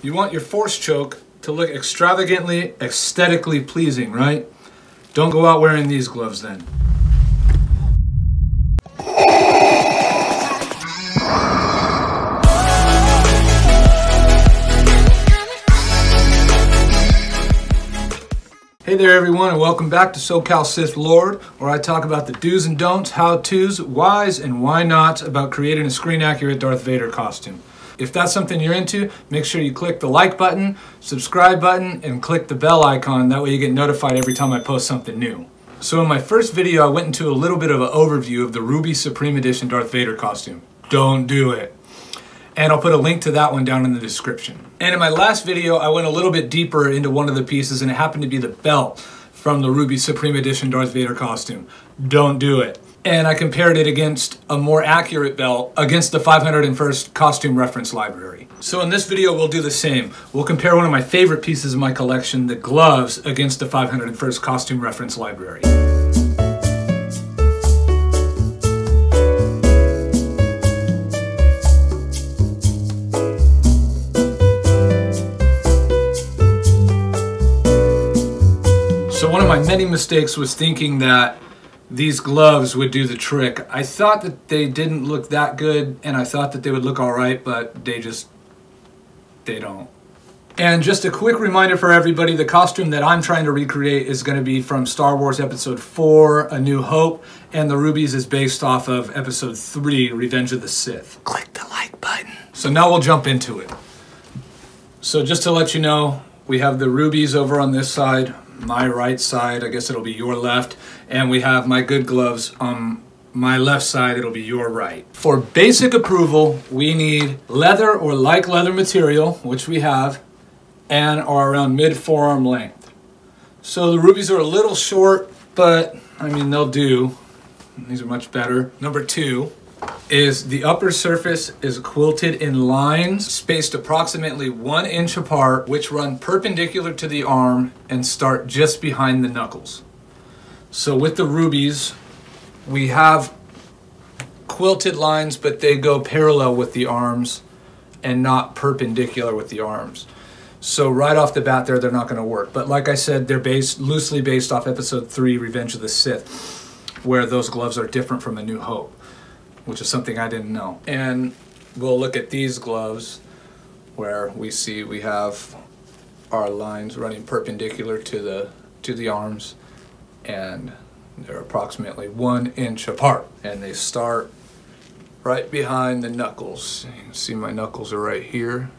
You want your force choke to look extravagantly, aesthetically pleasing, right? Don't go out wearing these gloves then. Hey there everyone, and welcome back to SoCal Sith Lord, where I talk about the do's and don'ts, how-tos, whys, and why nots about creating a screen-accurate Darth Vader costume. If that's something you're into, make sure you click the like button, subscribe button, and click the bell icon. That way you get notified every time I post something new. So in my first video, I went into a little bit of an overview of the Rubies Supreme Edition Darth Vader costume. Don't do it. And I'll put a link to that one down in the description. And in my last video, I went a little bit deeper into one of the pieces, and it happened to be the belt from the Rubies Supreme Edition Darth Vader costume. Don't do it. And I compared it against a more accurate belt against the 501st Costume Reference Library. So in this video, we'll do the same. We'll compare one of my favorite pieces of my collection, the gloves, against the 501st Costume Reference Library. So one of my many mistakes was thinking that these gloves would do the trick. I thought that they didn't look that good, and I thought that they would look all right, but they don't. And just a quick reminder for everybody, the costume that I'm trying to recreate is going to be from Star Wars Episode 4, A New Hope, and the Rubies is based off of Episode 3, Revenge of the Sith. Click the like button. So now we'll jump into it. So just to let you know, we have the Rubies over on this side, my right side, I guess it'll be your left, and we have my good gloves on my left side, it'll be your right. For basic approval, we need leather or like leather material, which we have, and are around mid-forearm length. So the Rubies are a little short, but I mean, they'll do. These are much better. Number 2 is the upper surface is quilted in lines spaced approximately 1 inch apart, which run perpendicular to the arm and start just behind the knuckles. So with the Rubies, we have quilted lines, but they go parallel with the arms and not perpendicular with the arms. So right off the bat there, they're not going to work. But like I said, they're loosely based off Episode 3, Revenge of the Sith, where those gloves are different from A New Hope, which is something I didn't know. And we'll look at these gloves where we see we have our lines running perpendicular to the arms, and they're approximately 1 inch apart, and they start right behind the knuckles. You can see my knuckles are right here,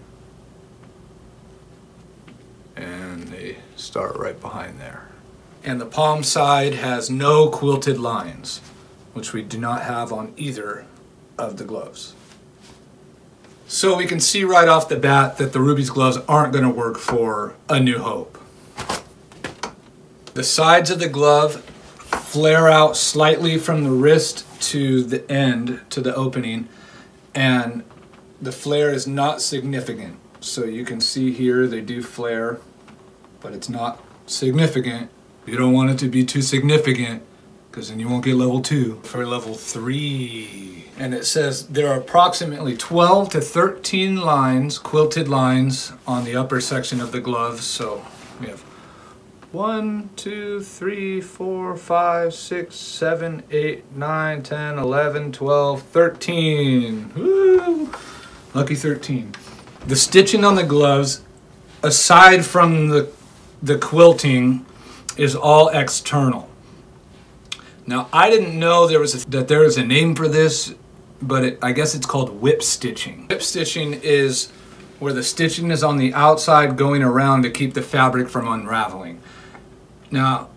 and they start right behind there. And the palm side has no quilted lines, which we do not have on either of the gloves. So we can see right off the bat that the Rubies gloves aren't going to work for A New Hope. The sides of the glove flare out slightly from the wrist to the end, to the opening, and the flare is not significant. So you can see here they do flare, but it's not significant. You don't want it to be too significant, because then you won't get level 2. For level 3, and it says there are approximately 12 to 13 lines, quilted lines, on the upper section of the gloves. So we have 1, 2, 3, 4, 5, 6, 7, 8, 9, 10, 11, 12, 13. Woo! Lucky 13. The stitching on the gloves, aside from the quilting, is all external. Now, I didn't know that there was a name for this, but I guess it's called whip stitching. Whip stitching is where the stitching is on the outside going around to keep the fabric from unraveling. Now,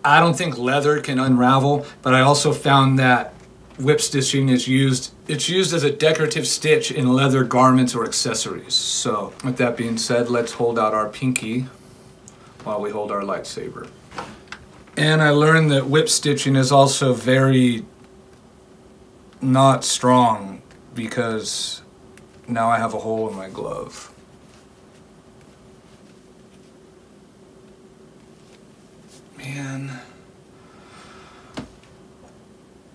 I don't think leather can unravel, but I also found that whip stitching is used as a decorative stitch in leather garments or accessories. So, with that being said, let's hold out our pinky while we hold our lightsaber. And I learned that whip stitching is also very not strong, because now I have a hole in my glove. Man.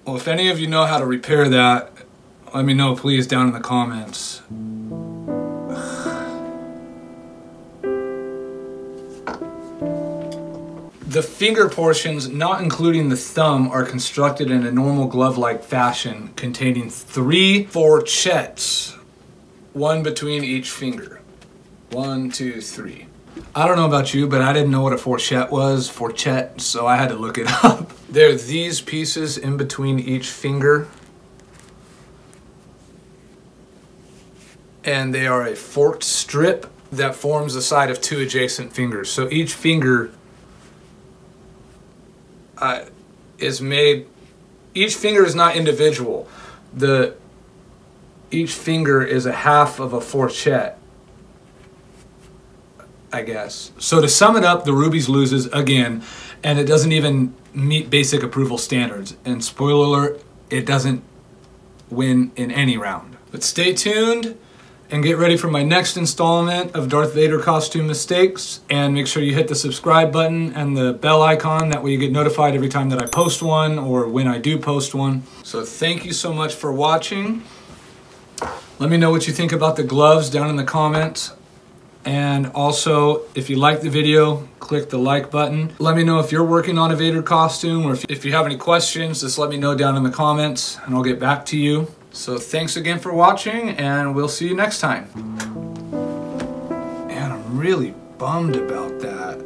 Well, if any of you know how to repair that, let me know please down in the comments. The finger portions, not including the thumb, are constructed in a normal glove-like fashion, containing 3 fourchettes, 1 between each finger. 1, 2, 3. I don't know about you, but I didn't know what a fourchette was, so I had to look it up. There are these pieces in between each finger, and they are a forked strip that forms the side of 2 adjacent fingers. So each finger each finger is not individual. Each finger is a half of a fourchette, I guess. So to sum it up, the Rubies loses again, and it doesn't even meet basic approval standards. And spoiler alert, it doesn't win in any round. But stay tuned and get ready for my next installment of Darth Vader costume mistakes, and make sure you hit the subscribe button and the bell icon, that way you get notified every time that I post one or when I do post one. So thank you so much for watching. Let me know what you think about the gloves down in the comments, and also if you like the video, click the like button. Let me know if you're working on a Vader costume, or if you have any questions, just let me know down in the comments and I'll get back to you. So thanks again for watching, and we'll see you next time. Man, I'm really bummed about that.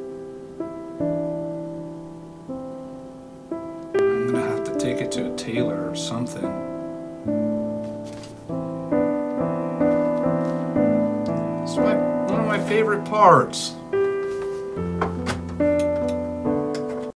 I'm gonna have to take it to a tailor or something. It's one of my favorite parts.